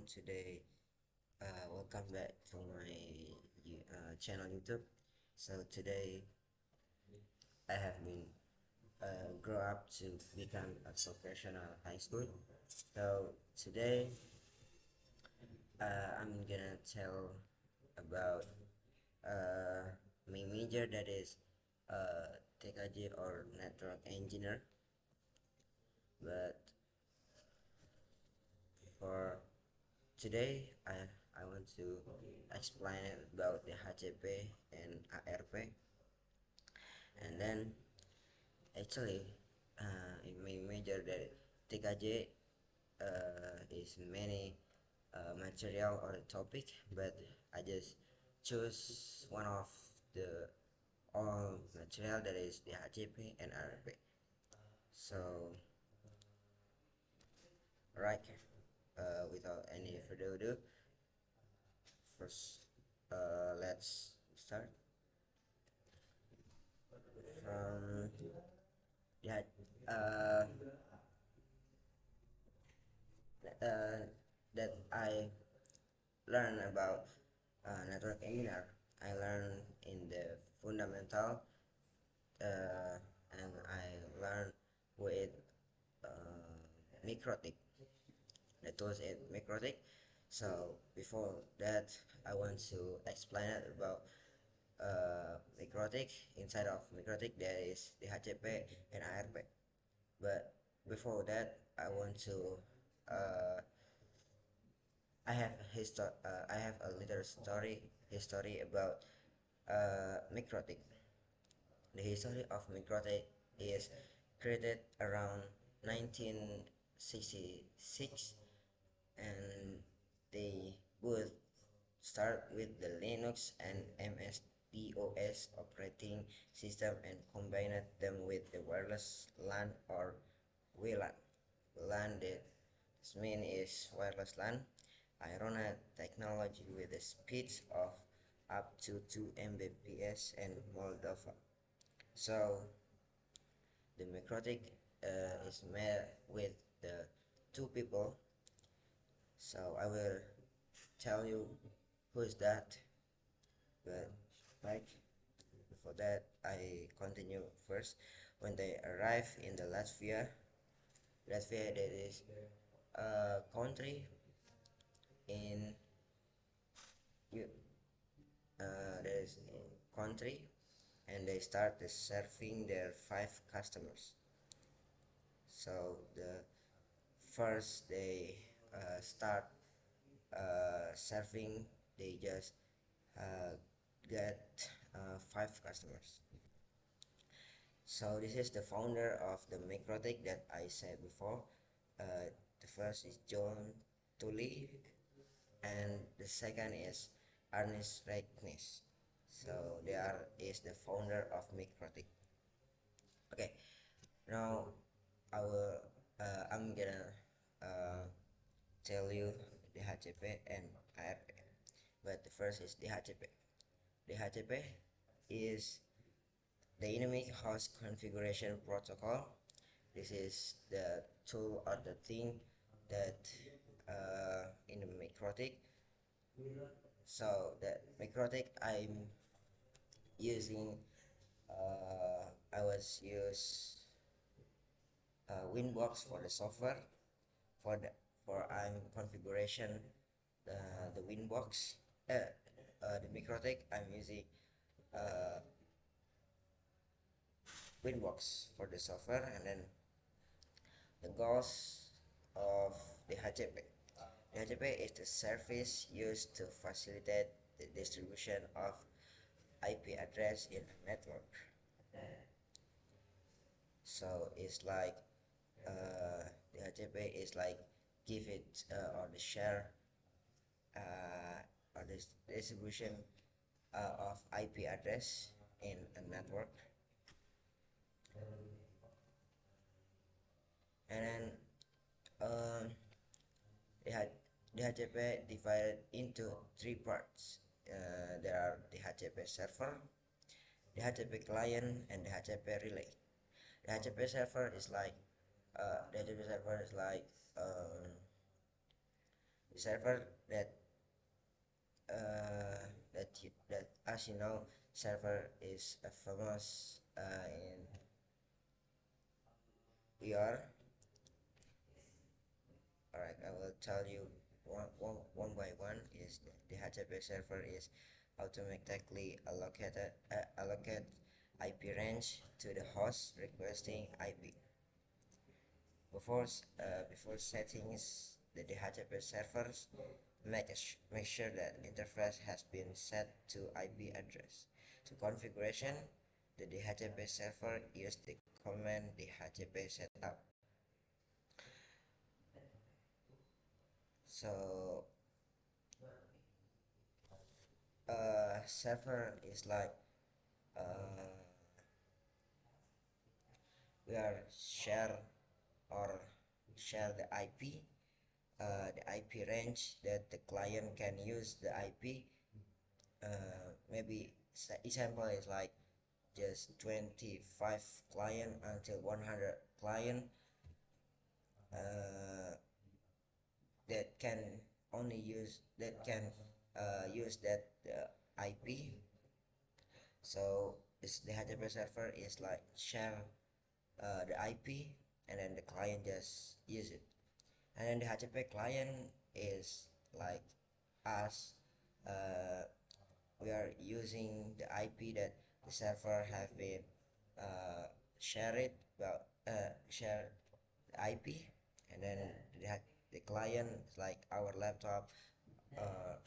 everyone. Today, welcome back to my channel YouTube. So today, I have been grow up to become a professional high school. So today, I'm gonna tell about my major, that is TKJ or network engineer. But for today, I want to explain about the HCP and ARP. And then actually, in my major, the TKJ is many material or topic, but I just choose one of the all material, that is the HCP and ARP. So right, without any further ado, first let's start from that. Uh, that I learn about network engineer. I learn in the fundamental, and I learn with Microtik, the tools in Microtik. So before that, I want to explain it about Microtik. Inside of Microtik, there is the HCP and ARP. But before that, I want to uh, I have a little history about Microtik. The history of Microtik is created around 1966, and they would start with the Linux and MS-DOS operating system and combined them with the wireless LAN or WLAN. WLAN, that mean is wireless LAN. Irona technology with the speeds of up to 2 Mbps and Moldova. So the Microtik is made with the two people. So I will tell you who is that. But like before that, I continue first. When they arrive in the Latvia that is a country in there is a country, and they start serving their 5 customers. So the first they start serving, they just get 5 customers. So this is the founder of the Microtik that I said before. The first is John Tully, and the second is Ernest Recknes. So is the founder of Microtik. Okay, now I'm gonna tell you the HCP and ARP. But the first is the HCP. The HCP is Dynamic Host Configuration Protocol. This is the tool or the thing that in the Microtik. So the Microtik I'm using, I was use Winbox for the software. For I'm configuration the Winbox. The Microtik I'm using Winbox for the software, and then the goals of the HCP. The HCP is the service used to facilitate the distribution of IP address in a network. So it's like the HCP is like give it or the share or the distribution of IP address in a network. And then the HCP divided into 3 parts. There are the HCP server, the HCP client, and the HCP relay. The HCP server is like the server that that as you know, server is a famous in VR. Alright, I will tell you one by one. Is the HTTP server is automatically allocate IP range to the host requesting IP. Before settings the DHCP servers, make sure that interface has been set to IP address. To configuration, the DHCP server use the command DHCP setup. So server is like we are or share the IP, the IP range that the client can use the IP. Maybe example is like just 25 client until 100 client uh, that can only use that IP. So this the HTTP server is like share the IP, and then the client just use it, and then the HTTP client is like us. We are using the IP that the server have been uh, share it well share the IP, and then the client like our laptop uh,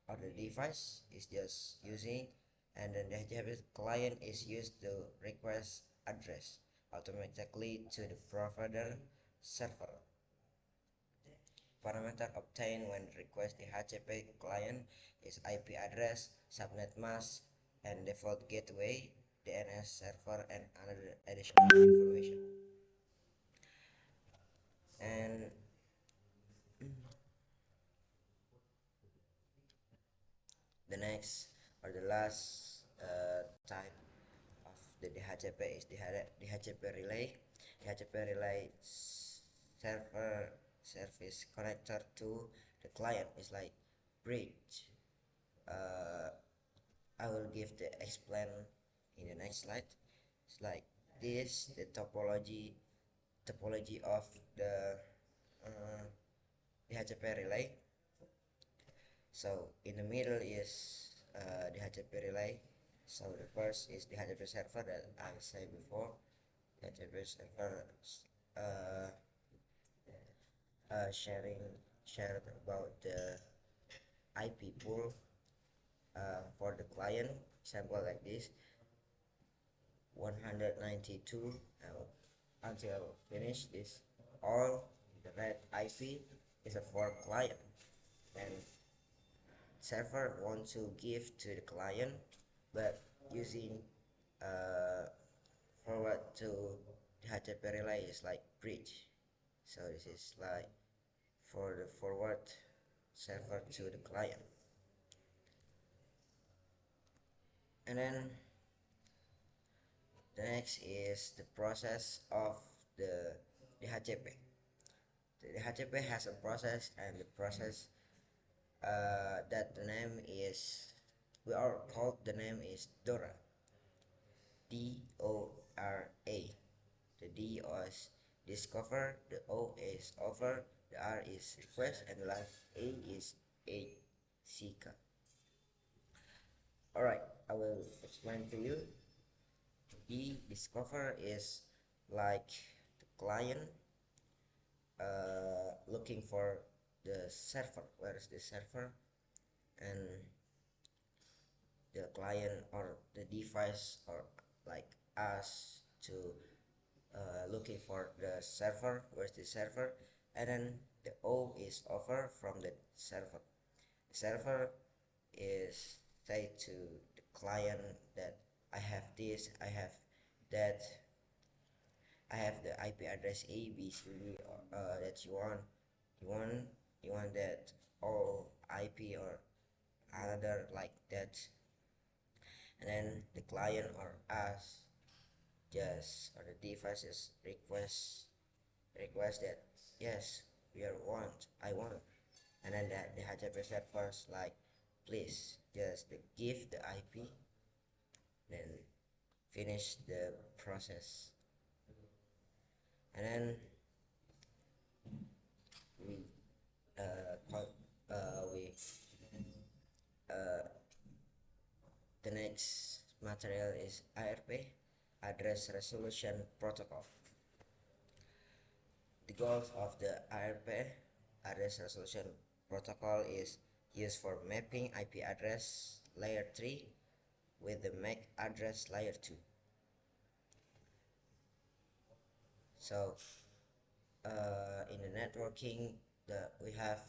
or the device is just using, and then the HTTP client is used to request address automatically to the provider server. Parameter obtained when request the HTTP client is IP address, subnet mask, and default gateway, DNS server, and another additional information. And the next or the last type of the DHCP is the DHCP relay. DHCP relay server service connector to the client is like bridge. uh, I will give the explain in the next slide. It's like this the topology of uh, the HTTP relay. So in the middle is the HTTP relay. So the first is the HTTP server that I said before. The HTTP server uh, share about the IP pool for the client. Example like this 192 until finish this. All the red IP is a for client, and server want to give to the client, but using forward to the HTTP relay is like bridge. So this is like for the forward server to the client. And then the next is the process of the DHCP. The DHCP has a process, and the process that the name is we are called the name is DORA. DORA. The D is discover, the O is offer, the R is request, and the last A is a seeker. Alright, I will explain to you. D discover is like the client looking for the server. Where is the server? And the client or the device or like us to looking for the server. Where's the server? And then the O is offer from the server. The server is say to the client that I have this, I have that, I have the IP address A, B, C, D that you want, you want that all IP or another like that, and then the client or us just or the devices request that yes we are want I want, and then the HTTP servers like, please just give the IP, then finish the process. And then we we the next material is ARP, Address Resolution Protocol. The goals of the ARP, Address Resolution Protocol, is used for mapping IP address layer 3 with the MAC address layer 2. So in the networking, we have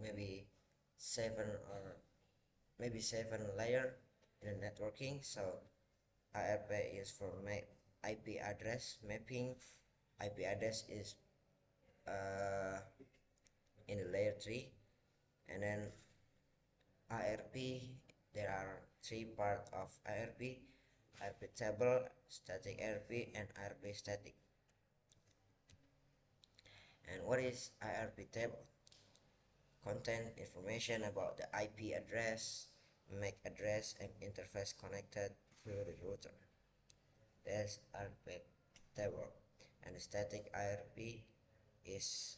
maybe 7 layer in the networking. So ARP is for IP address mapping. IP address is in the layer 3, and then ARP, there are 3 parts of ARP: ARP table, static ARP, and ARP static. And what is ARP table? Contain information about the IP address, MAC address, and interface connected to the router. That's ARP table. And the static ARP is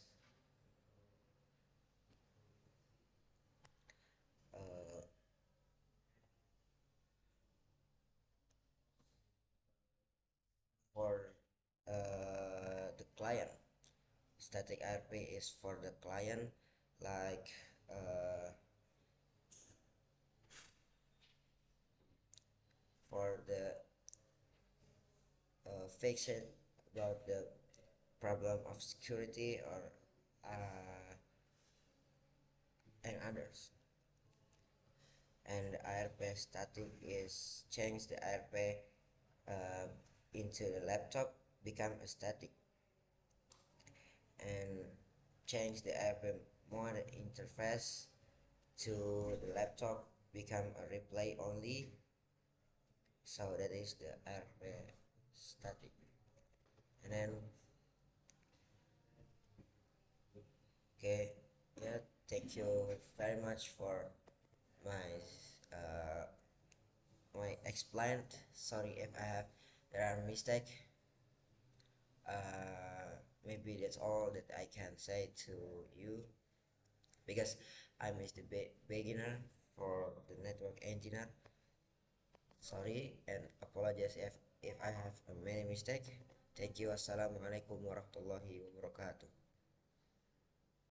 for the client. Static ARP is for the client, like for the fix it about the problem of security or and others. And the ARP static is change the ARP into the laptop, become a static, and change the ARP mode interface to the laptop, become a replay only. So that is the ARP static. And then okay, yeah, thank you very much for my my explained. Sorry if I have there are mistake. Maybe that's all that I can say to you, because I'm the beginner for the network engineer. Sorry and apologize if I have many mistake. Thank you. Assalamualaikum warahmatullahi wabarakatuh.